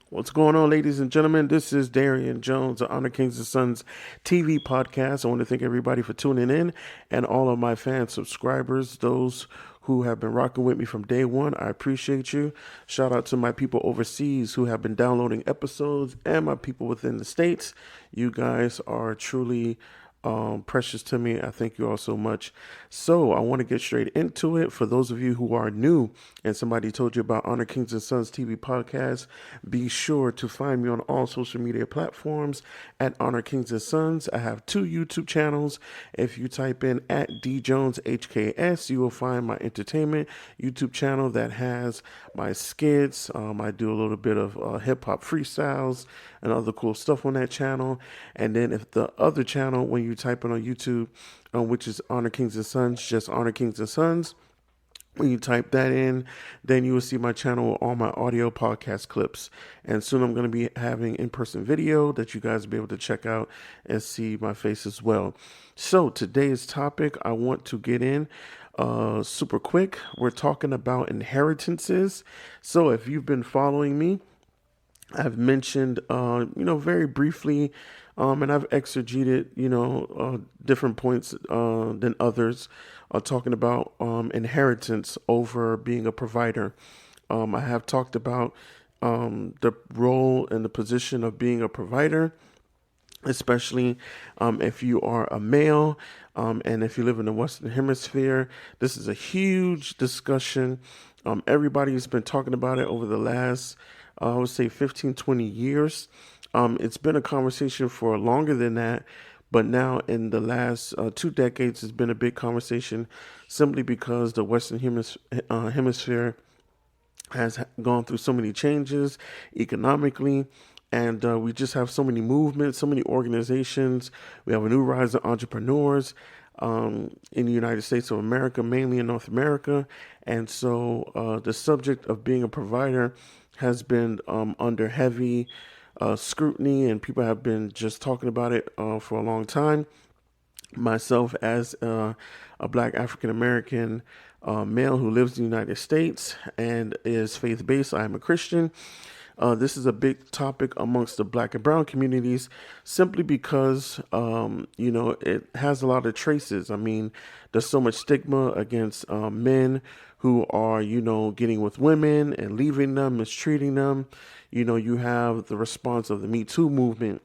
What's going on, ladies and gentlemen? This is Darian Jones of Honor Kings and Sons TV podcast. I want to thank everybody for tuning in and all of my fan subscribers, those who have been rocking with me from day one. I appreciate you. Shout out to my people overseas who have been downloading episodes and my people within the States. You guys are truly precious to me. I thank you all so much. So I want to get straight into it. For those of you who are new and somebody told you about Honor Kings and Sons TV podcast, be sure to find me on all social media platforms at Honor Kings and Sons. I have two YouTube channels. If you type in at DJonesHKS, you will find my entertainment YouTube channel that has my skits. I do a little bit of hip hop freestyles and other cool stuff on that channel. And then if the other channel, when you type it on YouTube, which is Honor Kings and Sons, just Honor Kings and Sons. When you type that in, then you will see my channel with all my audio podcast clips. And soon I'm going to be having in-person video that you guys will be able to check out and see my face as well. So today's topic, I want to get in super quick. We're talking about inheritances. So if you've been following me, I've mentioned, very briefly, and I've exegeted, different points than others, talking about inheritance over being a provider. I have talked about the role and the position of being a provider, especially if you are a male, and if you live in the Western Hemisphere. This is a huge discussion. Everybody's been talking about it over the last, I would say 15, 20 years. It's been a conversation for longer than that, but now in the last 2 decades, it's been a big conversation simply because the Western Hemisphere has gone through so many changes economically. And we just have so many movements, so many organizations. We have a new rise of entrepreneurs in the United States of America, mainly in North America. And so the subject of being a provider has been under heavy scrutiny, and people have been just talking about it for a long time. Myself, as a Black African American male who lives in the United States and is faith based, I am a Christian. This is a big topic amongst the Black and brown communities simply because, it has a lot of traces. I mean, there's so much stigma against men who are, getting with women and leaving them, mistreating them. You have the response of the Me Too movement.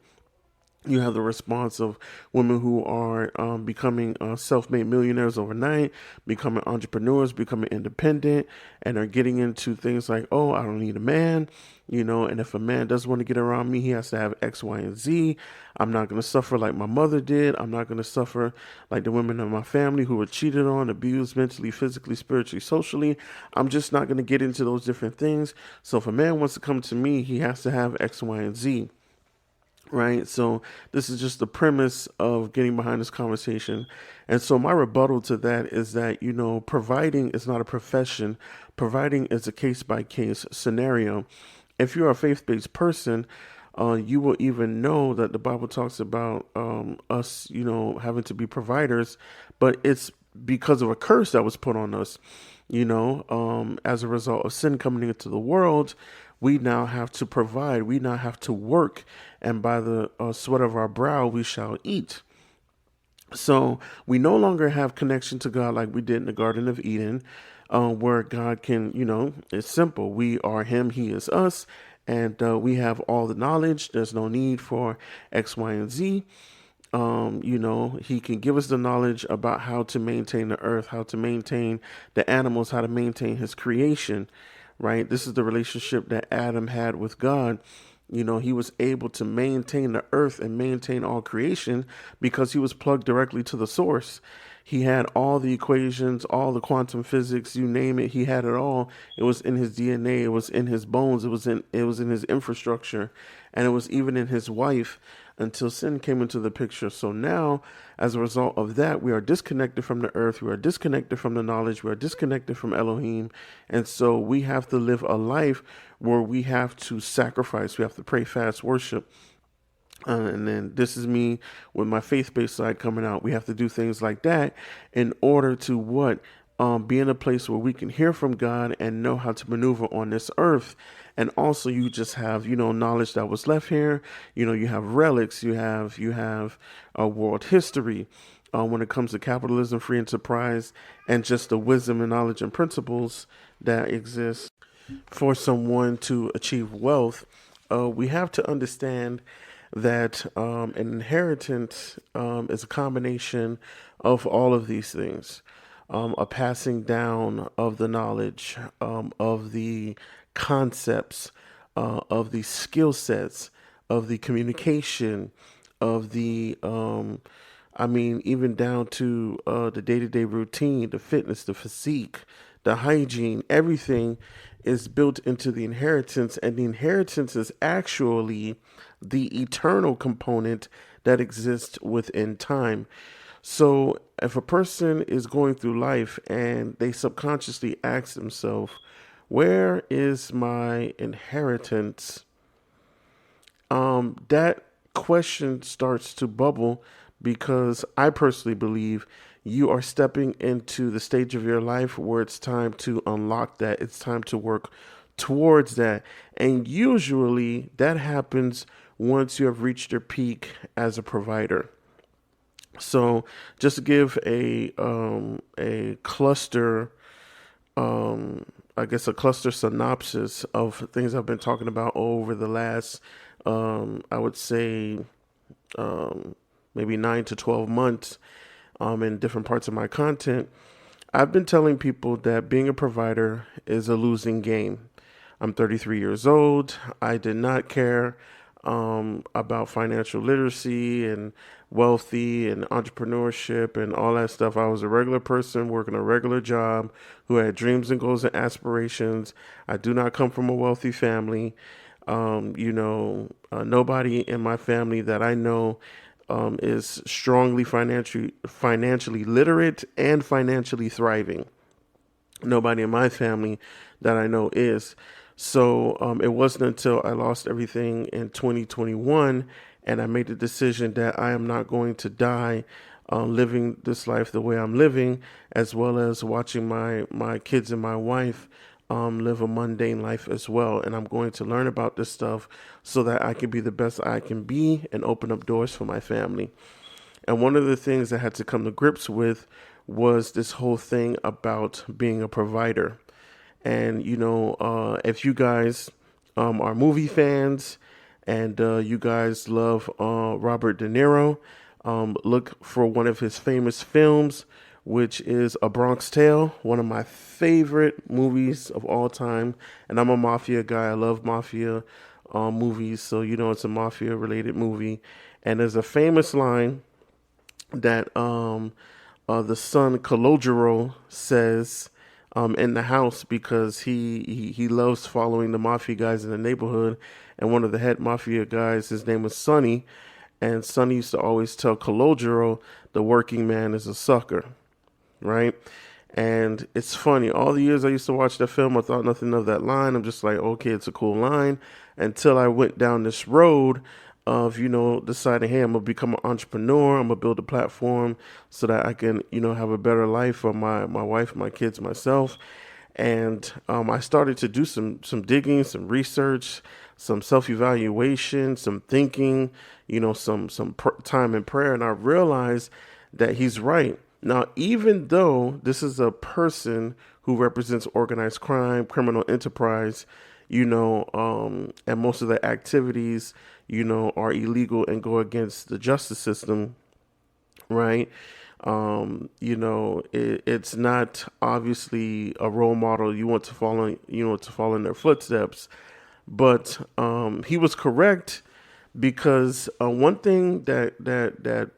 You have the response of women who are becoming self-made millionaires overnight, becoming entrepreneurs, becoming independent, and are getting into things like, oh, I don't need a man, and if a man does want to get around me, he has to have X, Y, and Z. I'm not going to suffer like my mother did. I'm not going to suffer like the women in my family who were cheated on, abused mentally, physically, spiritually, socially. I'm just not going to get into those different things. So if a man wants to come to me, he has to have X, Y, and Z. Right. So this is just the premise of getting behind this conversation. And so my rebuttal to that is that, providing is not a profession. Providing is a case by case scenario. If you're a faith based person, you will even know that the Bible talks about us, having to be providers, but it's because of a curse that was put on us, as a result of sin coming into the world. We now have to provide. We now have to work. And by the sweat of our brow, we shall eat. So we no longer have connection to God like we did in the Garden of Eden, where God can, it's simple. We are Him, He is us. And we have all the knowledge. There's no need for X, Y, and Z. He can give us the knowledge about how to maintain the earth, how to maintain the animals, how to maintain His creation. Right? This is the relationship that Adam had with God. He was able to maintain the earth and maintain all creation because he was plugged directly to the source. He had all the equations, all the quantum physics, you name it. He had it all. It was in his DNA. It was in his bones. It was in his infrastructure, and it was even in his wife until sin came into the picture. So now, as a result of that, we are disconnected from the earth. We are disconnected from the knowledge. We are disconnected from Elohim. And so we have to live a life where we have to sacrifice. We have to pray, fast, worship. And then this is me with my faith-based side coming out. We have to do things like that in order to what? be in a place where we can hear from God and know how to maneuver on this earth. And also you just have, knowledge that was left here. You have relics, you have world history when it comes to capitalism, free enterprise, and just the wisdom and knowledge and principles that exist for someone to achieve wealth. We have to understand that an inheritance is a combination of all of these things, a passing down of the knowledge, of the concepts, of the skill sets, of the communication, of the even down to the day-to-day routine, the fitness, the physique, the hygiene, everything is built into the inheritance, and the inheritance is actually the eternal component that exists within time. So if a person is going through life and they subconsciously ask themselves, where is my inheritance? That question starts to bubble, because I personally believe you are stepping into the stage of your life where it's time to unlock that. It's time to work towards that. And usually that happens once you have reached your peak as a provider. So just to give a cluster, a cluster synopsis of things I've been talking about over the last, I would say, maybe 9 to 12 months, in different parts of my content. I've been telling people that being a provider is a losing game. I'm 33 years old. I did not care about financial literacy and wealthy and entrepreneurship and all that stuff. I was a regular person working a regular job who had dreams and goals and aspirations. I do not come from a wealthy family. Nobody in my family that I know is strongly financially literate and financially thriving. Nobody in my family that I know is. So it wasn't until I lost everything in 2021 and I made the decision that I am not going to die living this life the way I'm living, as well as watching my kids and my wife live a mundane life as well. And I'm going to learn about this stuff so that I can be the best I can be and open up doors for my family. And one of the things I had to come to grips with was this whole thing about being a provider. And, if you guys are movie fans and you guys love Robert De Niro, look for one of his famous films, which is A Bronx Tale, one of my favorite movies of all time. And I'm a mafia guy. I love mafia movies. So, it's a mafia related movie. And there's a famous line that the son Calogero says in the house, because he loves following the mafia guys in the neighborhood. And one of the head mafia guys, his name was Sonny. And Sonny used to always tell Calogero, the working man is a sucker, right? And it's funny. All the years I used to watch that film, I thought nothing of that line. I'm just like, okay, it's a cool line. Until I went down this road of, deciding, hey, I'm going to become an entrepreneur. I'm going to build a platform so that I can, have a better life for my wife, my kids, myself. And I started to do some digging, some research, some self-evaluation, some thinking, some time in prayer. And I realized that he's right. Now, even though this is a person who represents organized crime, criminal enterprise, and most of the activities, are illegal and go against the justice system, right? It's not obviously a role model you want to follow, in their footsteps. But he was correct, because one thing that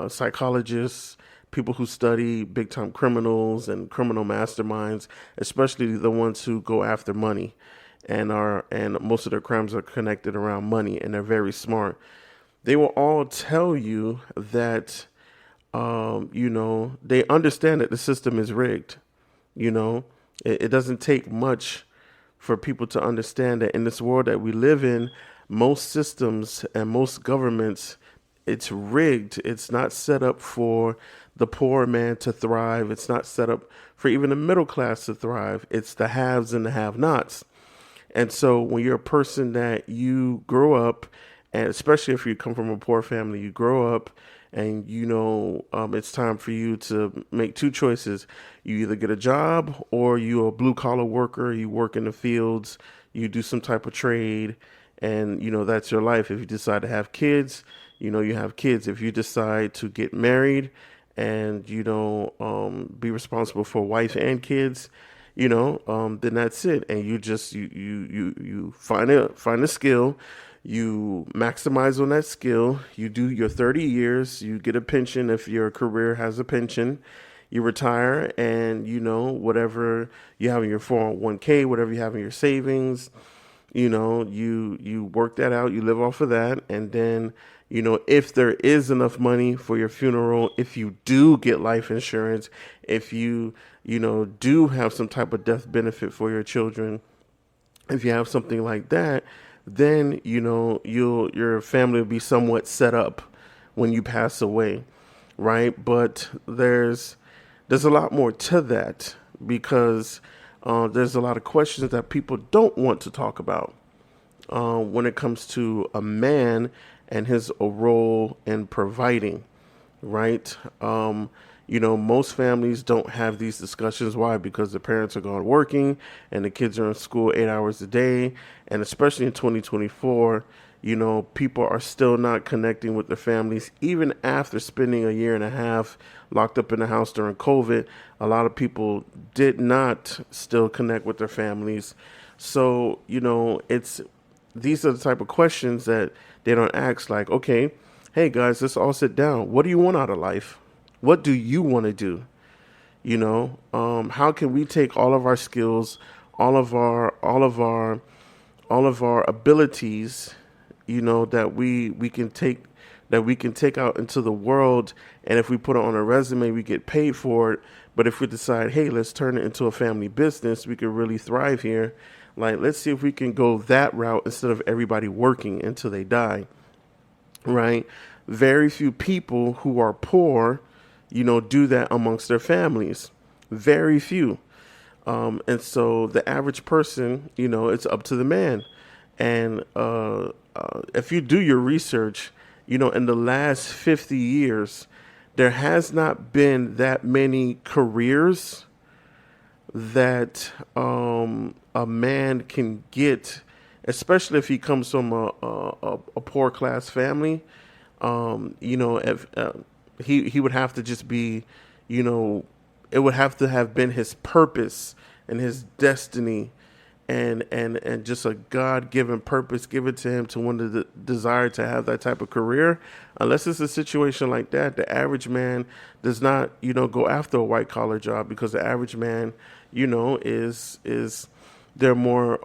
psychologists, people who study big time criminals and criminal masterminds, especially the ones who go after money, and most of their crimes are connected around money, and they're very smart. They will all tell you that they understand that the system is rigged. It doesn't take much for people to understand that in this world that we live in, most systems and most governments it's rigged. It's not set up for the poor man to thrive. It's not set up for even the middle class to thrive. It's the haves and the have-nots. And so when you're a person that you grow up, and especially if you come from a poor family, you grow up and it's time for you to make two choices. You either get a job or you're a blue collar worker, you work in the fields, you do some type of trade, and that's your life. If you decide to have kids, you have kids. If you decide to get married and be responsible for a wife and kids, then that's it. And you just you find a skill, you maximize on that skill, you do your 30 years, you get a pension if your career has a pension, you retire, and whatever you have in your 401k, whatever you have in your savings, you work that out, you live off of that, and then if there is enough money for your funeral, if you do get life insurance, if you do have some type of death benefit for your children, if you have something like that, then your family will be somewhat set up when you pass away, right? But there's a lot more to that, because there's a lot of questions that people don't want to talk about when it comes to a man and his role in providing, right? Most families don't have these discussions. Why? Because the parents are gone working and the kids are in school 8 hours a day. And especially in 2024, people are still not connecting with their families. Even after spending a year and a half locked up in the house during COVID, a lot of people did not still connect with their families. So, these are the type of questions that they don't ask, like, okay, hey guys, let's all sit down. What do you want out of life? What do you want to do? How can we take all of our skills, all of our abilities, that we can take out into the world, and if we put it on a resume, we get paid for it. But if we decide, hey, let's turn it into a family business, we could really thrive here. Like, let's see if we can go that route instead of everybody working until they die, right? Very few people who are poor, do that amongst their families. Very few. And so the average person, it's up to the man. And if you do your research, in the last 50 years, there has not been that many careers that a man can get, especially if he comes from a poor class family. If he would have to just be, it would have to have been his purpose and his destiny, and just a God-given purpose given to him to want to desire to have that type of career. Unless it's a situation like that, the average man does not, go after a white collar job, because the average man, is they're more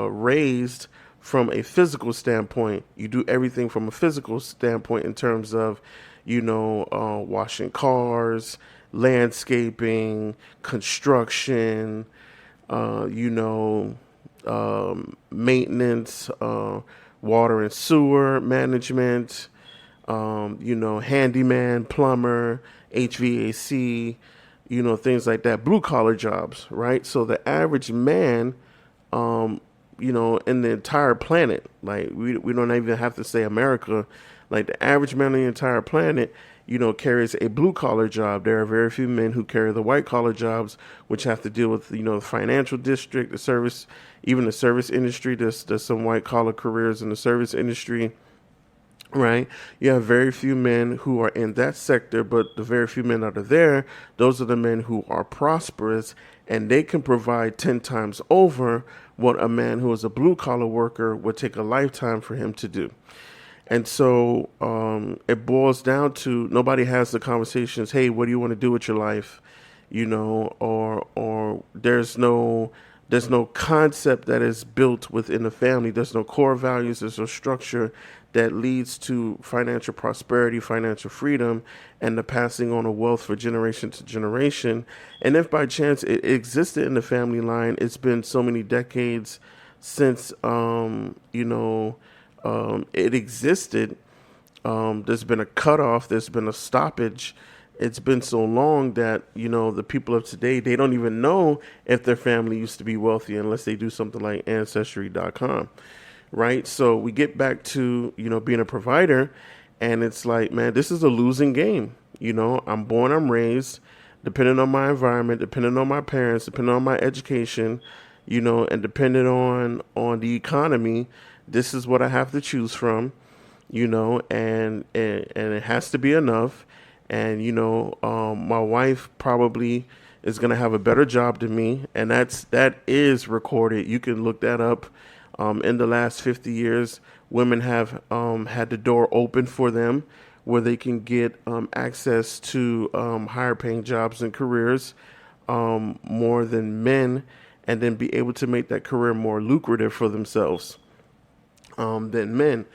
raised from a physical standpoint. You do everything from a physical standpoint in terms of, washing cars, landscaping, construction, maintenance, water and sewer management, handyman, plumber, HVAC, things like that, blue collar jobs, right? So the average man, in the entire planet, like we don't even have to say America, like the average man on the entire planet, carries a blue collar job. There are very few men who carry the white collar jobs, which have to deal with, the financial district, the service, even the service industry. There's some white collar careers in the service industry, right? You have very few men who are in that sector, but the very few men that are there, those are the men who are prosperous, and they can provide 10 times over what a man who is a blue collar worker would take a lifetime for him to do. And so it boils down to, nobody has the conversations, hey, what do you want to do with your life? Or there's no concept that is built within the family. There's no core values. There's no structure that leads to financial prosperity, financial freedom, and the passing on of wealth for generation to generation. And if by chance it existed in the family line, it's been so many decades since, it existed. There's been a cutoff. There's been a stoppage. It's been so long that, the people of today, they don't even know if their family used to be wealthy unless they do something like Ancestry.com, right? So we get back to, being a provider, and it's like, man, this is a losing game. I'm born, I'm raised, depending on my environment, depending on my parents, depending on my education, and depending on the economy, this is what I have to choose from, and it has to be enough. And my wife probably is gonna have a better job than me, and that is recorded. You can look that up. In the last 50 years, women have had the door open for them, where they can get access to higher paying jobs and careers more than men, and then be able to make that career more lucrative for themselves than men.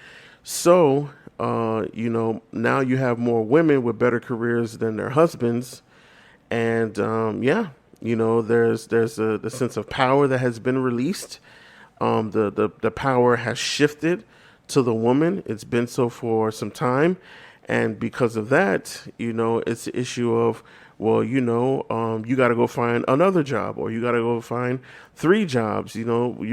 So, now you have more women with better careers than their husbands. And, there's the sense of power that has been released. The power has shifted to the woman. It's been so for some time. And because of that, it's the issue of, well, you got to go find another job, or you got to go find 3 jobs. You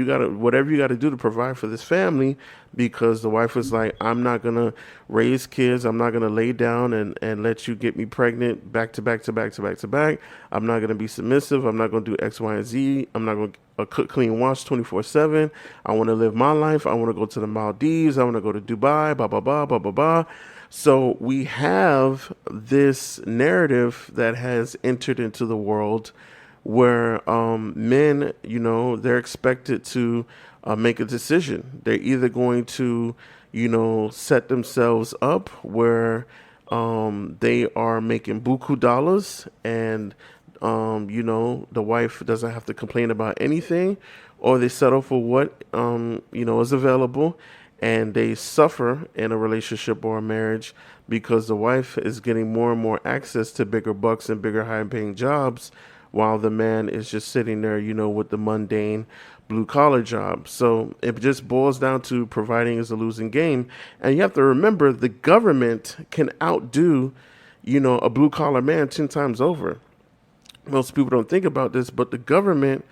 got to, whatever you got to do to provide for this family, because the wife was like, I'm not going to raise kids. I'm not going to lay down and let you get me pregnant back to back to back to back to back. I'm not going to be submissive. I'm not going to do X, Y, and Z. I'm not going to cook, clean, wash 24/7. I want to live my life. I want to go to the Maldives. I want to go to Dubai, blah, blah, blah, blah, blah, blah. So we have this narrative that has entered into the world where men, they're expected to make a decision. They're either going to, set themselves up where they are making buku dollars, and, the wife doesn't have to complain about anything, or they settle for what, is available, and they suffer in a relationship or a marriage because the wife is getting more and more access to bigger bucks and bigger high paying jobs, while the man is just sitting there, with the mundane blue collar job. So it just boils down to providing is a losing game. And you have to remember, the government can outdo, a blue collar man 10 times over. Most people don't think about this, but the government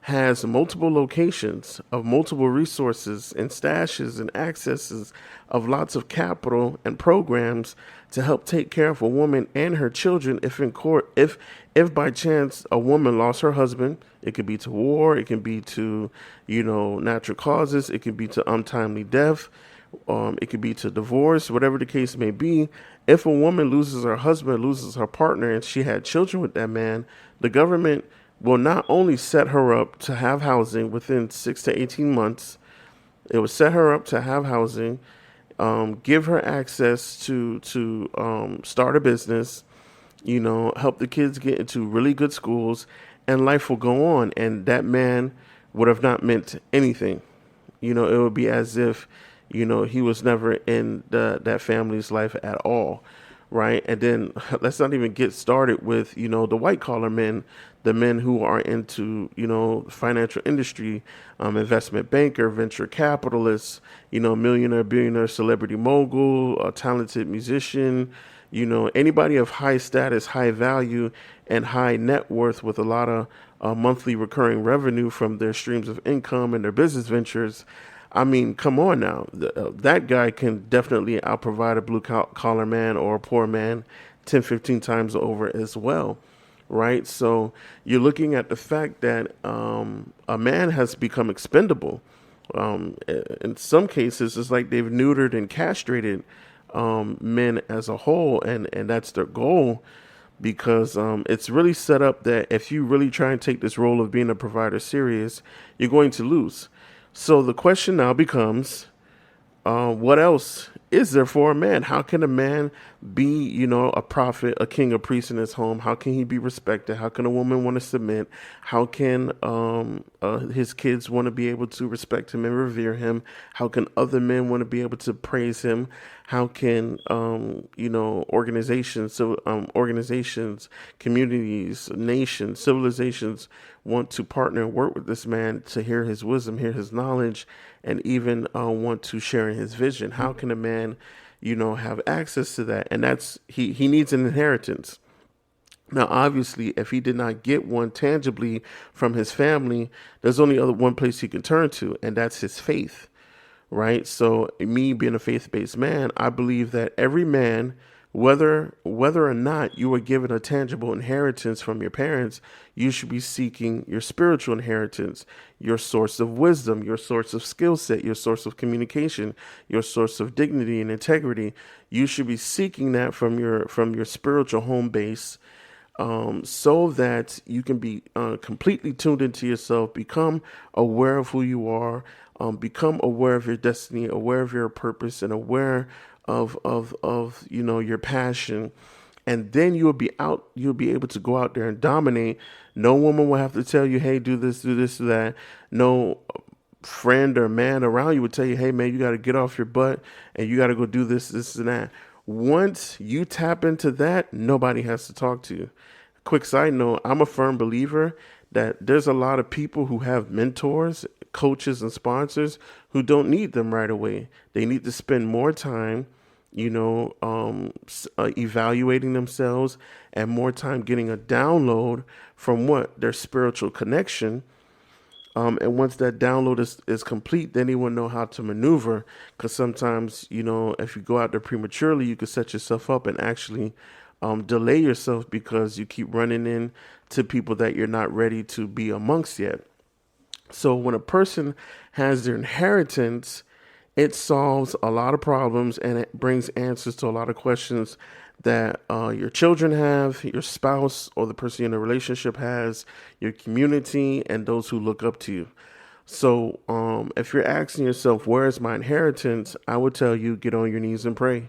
has multiple locations of multiple resources and stashes and accesses of lots of capital and programs to help take care of a woman and her children if in court, if by chance a woman lost her husband. It could be to war, it can be to, natural causes, it could be to untimely death, it could be to divorce, whatever the case may be. If a woman loses her husband, loses her partner, and she had children with that man, the government will not only set her up to have housing within 6 to 18 months, it will set her up to have housing, give her access to start a business, help the kids get into really good schools, and life will go on. And that man would have not meant anything. It would be as if, he was never in that family's life at all. Right. And then let's not even get started with, the white collar men, the men who are into, financial industry, investment banker, venture capitalists, millionaire, billionaire, celebrity mogul, a talented musician, anybody of high status, high value, and high net worth with a lot of monthly recurring revenue from their streams of income and their business ventures. I mean, come on now. That guy can definitely out-provide a blue-collar man or a poor man 10, 15 times over as well, right? So you're looking at the fact that a man has become expendable. In some cases, it's like they've neutered and castrated men as a whole, and that's their goal, because it's really set up that if you really try and take this role of being a provider serious, you're going to lose. So the question now becomes, what else is there for a man? How can a man be, a prophet, a king, a priest in his home? How can he be respected? How can a woman want to submit? How can his kids want to be able to respect him and revere him? How can other men want to be able to praise him? How can organizations, communities, nations, civilizations want to partner and work with this man to hear his wisdom, hear his knowledge, and even want to share in his vision? How can a man, have access to that? And that's he needs an inheritance. Now, obviously, if he did not get one tangibly from his family, there's only one place he can turn to, and that's his faith, right? So me being a faith-based man, I believe that every man, whether or not you were given a tangible inheritance from your parents, you should be seeking your spiritual inheritance, your source of wisdom, your source of skill set, your source of communication, your source of dignity and integrity. You should be seeking that from your spiritual home base, so that you can be completely tuned into yourself, become aware of who you are, become aware of your destiny, aware of your purpose, and aware of your passion. And then you'll be able to go out there and dominate. No woman will have to tell you, hey, do this, do that. No friend or man around you would tell you, hey man, you got to get off your butt and you got to go do this and that. Once you tap into that, nobody has to talk to you. Quick side note, I'm a firm believer that there's a lot of people who have mentors, coaches, and sponsors who don't need them right away. They need to spend more time, evaluating themselves, and more time getting a download from their spiritual connection. And once that download is complete, then they will know how to maneuver. Because sometimes, if you go out there prematurely, you could set yourself up and actually delay yourself because you keep running into people that you're not ready to be amongst yet. So when a person has their inheritance, it solves a lot of problems and it brings answers to a lot of questions that your children have, your spouse or the person in a relationship has, your community, and those who look up to you. So if you're asking yourself, where is my inheritance? I would tell you, get on your knees and pray.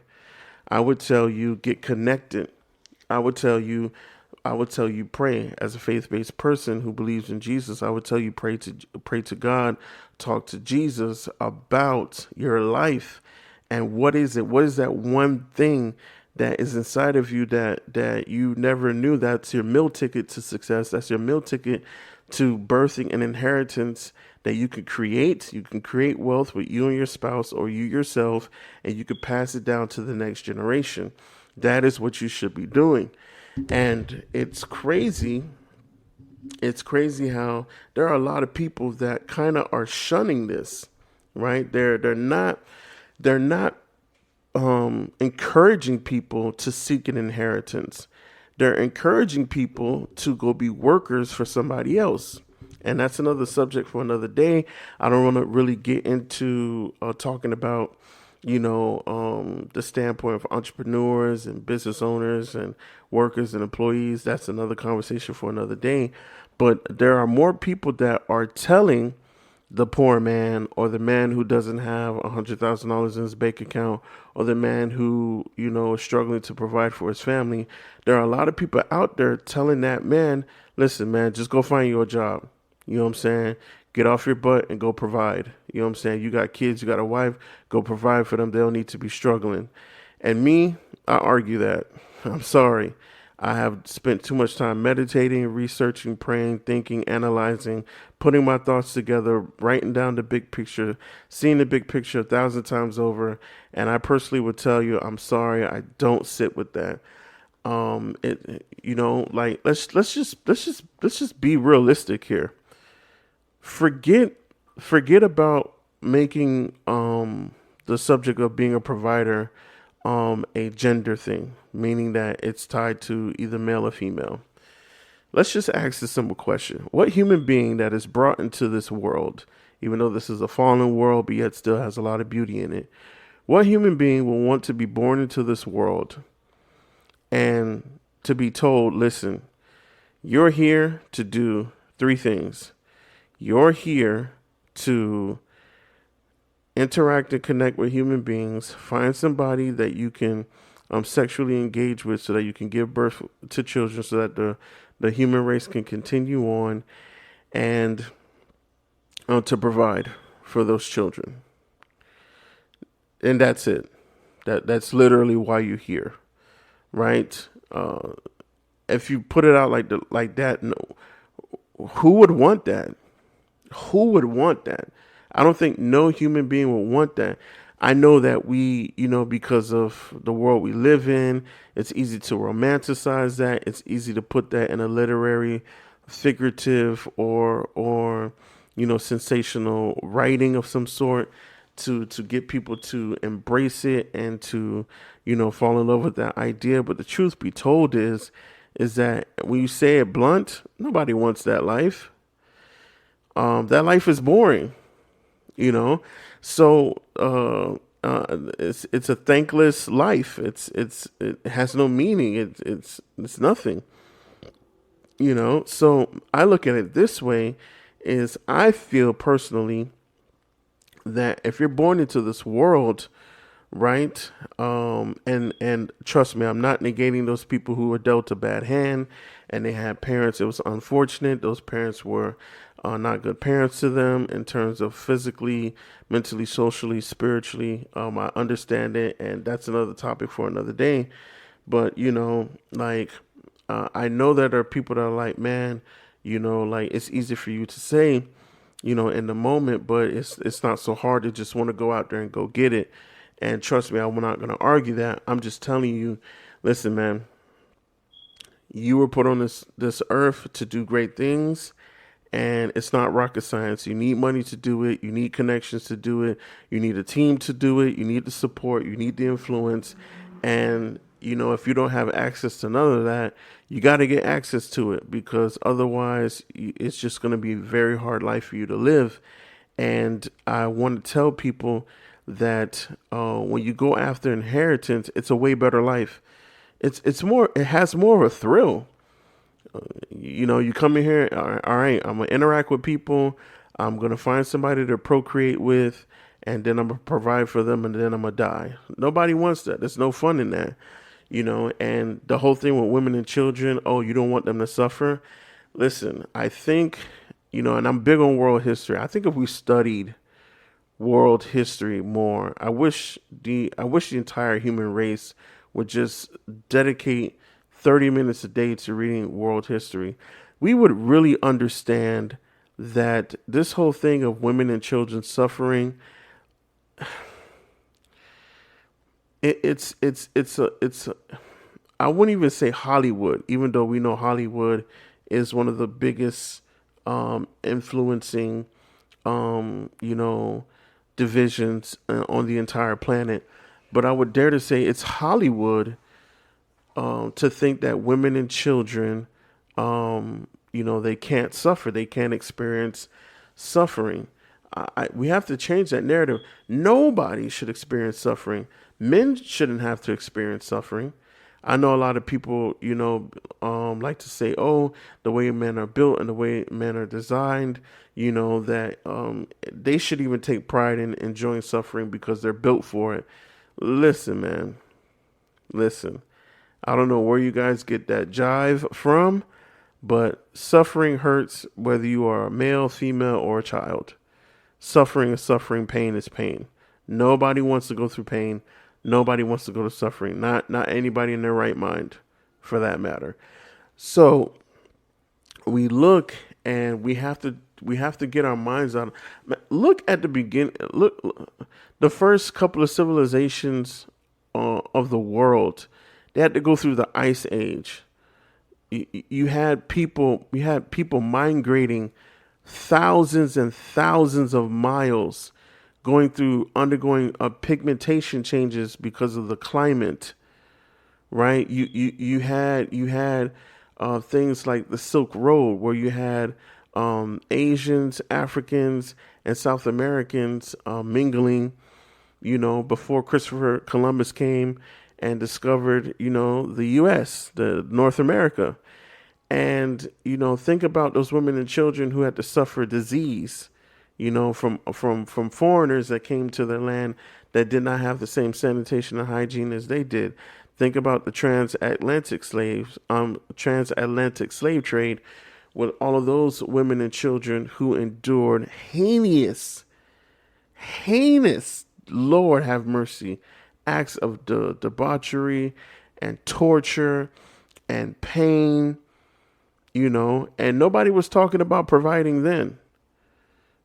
I would tell you, get connected. I would tell you, pray. As a faith-based person who believes in Jesus, I would tell you, pray to God, talk to Jesus about your life. And what is it? What is that one thing that is inside of you that you never knew? That's your meal ticket to success. That's your meal ticket to birthing an inheritance that you could create. You can create wealth with you and your spouse or you yourself, and you could pass it down to the next generation. That is what you should be doing. And it's crazy. It's crazy how there are a lot of people that kind of are shunning this, right? They're not encouraging people to seek an inheritance. They're encouraging people to go be workers for somebody else. And that's another subject for another day. I don't want to really get into talking about, the standpoint of entrepreneurs and business owners and workers and employees. That's another conversation for another day. But there are more people that are telling the poor man or the man who doesn't have $100,000 in his bank account or the man who, is struggling to provide for his family. There are a lot of people out there telling that man, listen, man, just go find you a job. You know what I'm saying? Get off your butt and go provide. You know what I'm saying? You got kids, you got a wife, go provide for them. They don't need to be struggling. And me, I argue that. I'm sorry. I have spent too much time meditating, researching, praying, thinking, analyzing, putting my thoughts together, writing down the big picture, seeing the big picture 1,000 times over. And I personally would tell you, I'm sorry, I don't sit with that. Let's just be realistic here. Forget about making the subject of being a provider a gender thing, meaning that it's tied to either male or female. Let's just ask the simple question. What human being that is brought into this world, even though this is a fallen world, but yet still has a lot of beauty in it, what human being will want to be born into this world and to be told, listen, you're here to do 3 things. You're here to interact and connect with human beings. Find somebody that you can sexually engage with, so that you can give birth to children, so that the human race can continue on, and to provide for those children. And that's it. That's literally why you're here, right? If you put it out like that, no, who would want that? Who would want that? I don't think no human being would want that. I know that we, because of the world we live in, it's easy to romanticize that. It's easy to put that in a literary, figurative, or sensational writing of some sort, to get people to embrace it and to, fall in love with that idea. But the truth be told is that when you say it blunt, nobody wants that life. That life is boring, you know. So it's a thankless life. It has no meaning. It's nothing, you know. So I look at it this way: is I feel personally that if you're born into this world, right, and trust me, I'm not negating those people who were dealt a bad hand and they had parents. It was unfortunate. Those parents were not good parents to them in terms of physically, mentally, socially, spiritually. I understand it, and that's another topic for another day. But I know that there are people that are like, man, like, it's easy for you to say, in the moment, but it's not so hard to just want to go out there and go get it. And trust me, I'm not going to argue that. I'm just telling you, listen, man, you were put on this earth to do great things, and it's not rocket science. You need money to do it. You need connections to do it. You need a team to do it. You need the support. You need the influence. And, if you don't have access to none of that, you got to get access to it, because otherwise it's just going to be a very hard life for you to live. And I want to tell people that when you go after inheritance, it's a way better life. It has more of a thrill. You come in here, all right, I'm going to interact with people. I'm going to find somebody to procreate with, and then I'm going to provide for them, and then I'm going to die. Nobody wants that. There's no fun in that, and the whole thing with women and children, oh, you don't want them to suffer. Listen, I think, and I'm big on world history. I think if we studied world history more, I wish the entire human race would just dedicate 30 minutes a day to reading world history. We would really understand that this whole thing of women and children suffering, it's I wouldn't even say Hollywood, even though we know Hollywood is one of the biggest influencing divisions on the entire planet. But I would dare to say it's Hollywood to think that women and children, they can't suffer. They can't experience suffering. We have to change that narrative. Nobody should experience suffering. Men shouldn't have to experience suffering. I know a lot of people, like to say, oh, the way men are built and the way men are designed, that they should even take pride in enjoying suffering because they're built for it. Listen, man. Listen. I don't know where you guys get that jive from, but suffering hurts whether you are a male, female, or a child. Suffering is suffering. Pain is pain. Nobody wants to go through pain. Nobody wants to go to suffering. Not anybody in their right mind, for that matter. So we look, and we have to get our minds out. Look at the beginning. Look, the first couple of civilizations of the world, they had to go through the ice age. You had people migrating thousands and thousands of miles, undergoing pigmentation changes because of the climate, right? You had things like the Silk Road, where you had Asians, Africans, and South Americans mingling, before Christopher Columbus came and discovered, the U.S., the North America. And, think about those women and children who had to suffer disease, from foreigners that came to their land that did not have the same sanitation and hygiene as they did. Think about the transatlantic slave trade, with all of those women and children who endured heinous, Lord have mercy, acts of debauchery and torture and pain, and nobody was talking about providing then,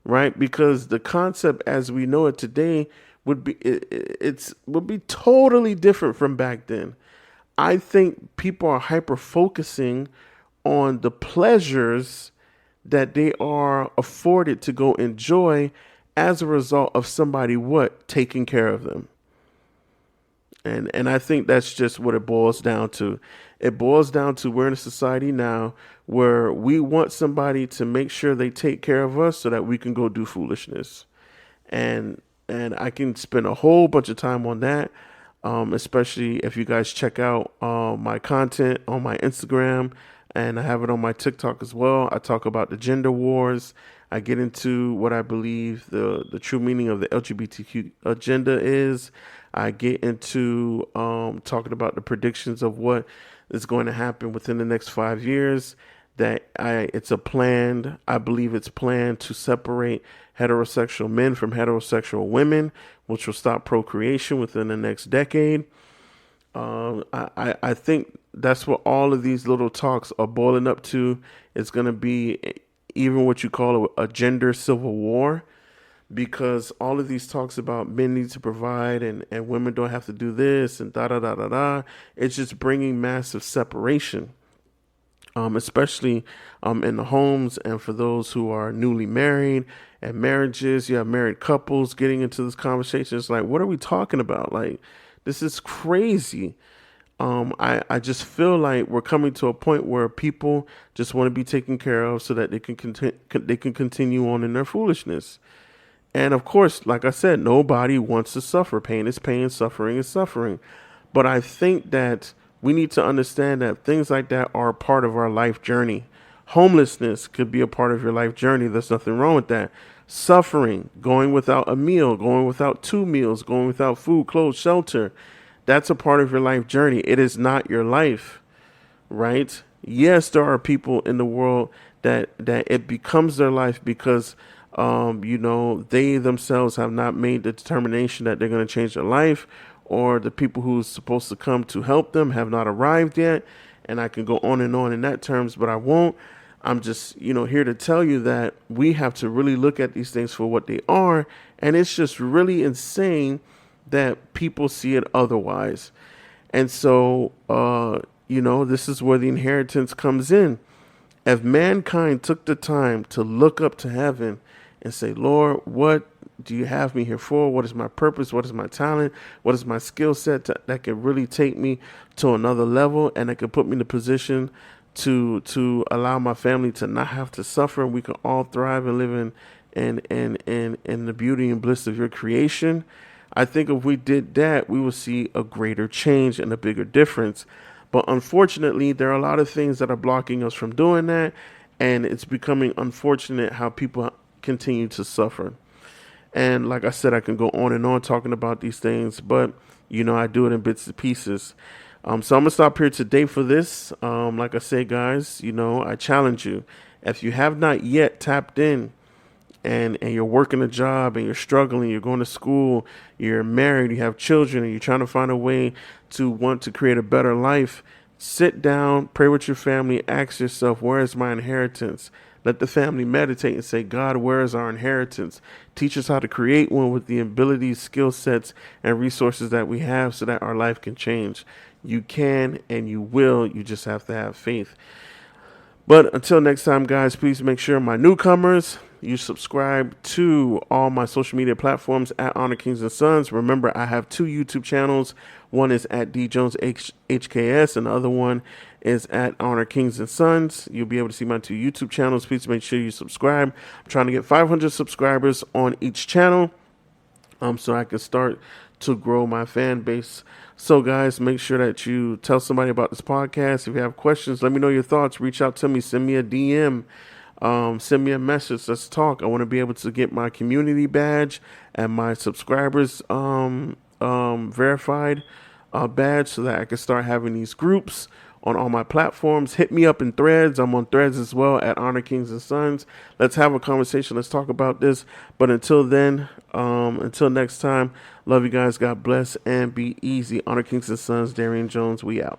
right? Because the concept as we know it today would be totally different from back then. I think people are hyper focusing on the pleasures that they are afforded to go enjoy as a result of somebody taking care of them. And I think that's just what it boils down to. It boils down to we're in a society now where we want somebody to make sure they take care of us so that we can go do foolishness. And I can spend a whole bunch of time on that, especially if you guys check out my content on my Instagram, and I have it on my TikTok as well. I talk about the gender wars. I get into what I believe the true meaning of the LGBTQ agenda is. I get into talking about the predictions of what is going to happen within the next 5 years. I believe it's planned to separate heterosexual men from heterosexual women, which will stop procreation within the next decade. I think that's what all of these little talks are boiling up to. It's going to be even what you call a gender civil war, because all of these talks about men need to provide and women don't have to do this and da da da da da. It's just bringing massive separation, especially in the homes, and for those who are newly married and marriages. You have married couples getting into this conversation. It's like, what are we talking about? Like, this is crazy. I just feel like we're coming to a point where people just want to be taken care of so that they can continue on in their foolishness. And of course, like I said, nobody wants to suffer. Pain is pain, suffering is suffering. But I think that we need to understand that things like that are part of our life journey. Homelessness could be a part of your life journey. There's nothing wrong with that. Suffering, going without a meal, going without 2 meals, going without food, clothes, shelter, that's a part of your life journey. It is not your life, right? Yes, there are people in the world that it becomes their life because, they themselves have not made the determination that they're going to change their life, or the people who's supposed to come to help them have not arrived yet. And I can go on and on in that terms, but I won't. I'm just, here to tell you that we have to really look at these things for what they are. And it's just really insane that people see it otherwise. And so, this is where the inheritance comes in. If mankind took the time to look up to heaven and say, Lord, what do you have me here for? What is my purpose? What is my talent? What is my skill set that can really take me to another level, and that can put me in a position to allow my family to not have to suffer, and we can all thrive and live in the beauty and bliss of your creation. I think if we did that, we will see a greater change and a bigger difference. But unfortunately, there are a lot of things that are blocking us from doing that, and it's becoming unfortunate how people continue to suffer. And like I said, I can go on and on talking about these things, but I do it in bits and pieces. So I'm gonna stop here today for this. Like I say, guys, I challenge you. If you have not yet tapped in, and you're working a job and you're struggling, you're going to school, you're married, you have children, and you're trying to find a way to want to create a better life, sit down, pray with your family, ask yourself, where is my inheritance? Let the family meditate and say, God, where is our inheritance? Teach us how to create one with the abilities, skill sets, and resources that we have so that our life can change. You can and you will. You just have to have faith. But until next time, guys, please make sure my newcomers, you subscribe to all my social media platforms at Honor Kings and Sons. Remember, I have 2 YouTube channels. One is at DJonesHKS, and the other one is at Honor Kings and Sons. You'll be able to see my 2 YouTube channels. Please make sure you subscribe. I'm trying to get 500 subscribers on each channel, so I can start to grow my fan base. So, guys, make sure that you tell somebody about this podcast. If you have questions, let me know your thoughts. Reach out to me. Send me a DM. Send me a message. Let's talk. I want to be able to get my community badge and my subscribers verified badge so that I can start having these groups on all my platforms. Hit me up in Threads. I'm on Threads as well at Honor Kings and Sons. Let's have a conversation. Let's talk about this. But until then, until next time, love you guys. God bless and be easy. Honor Kings and Sons, Darian Jones, we out.